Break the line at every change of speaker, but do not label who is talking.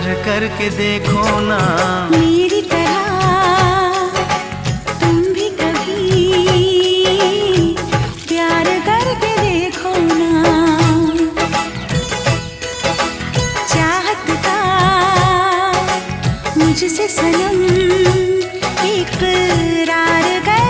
करके देखो ना
मेरी तरह तुम भी कभी प्यार करके देखो ना। चाहत का मुझसे सनम इकरार कर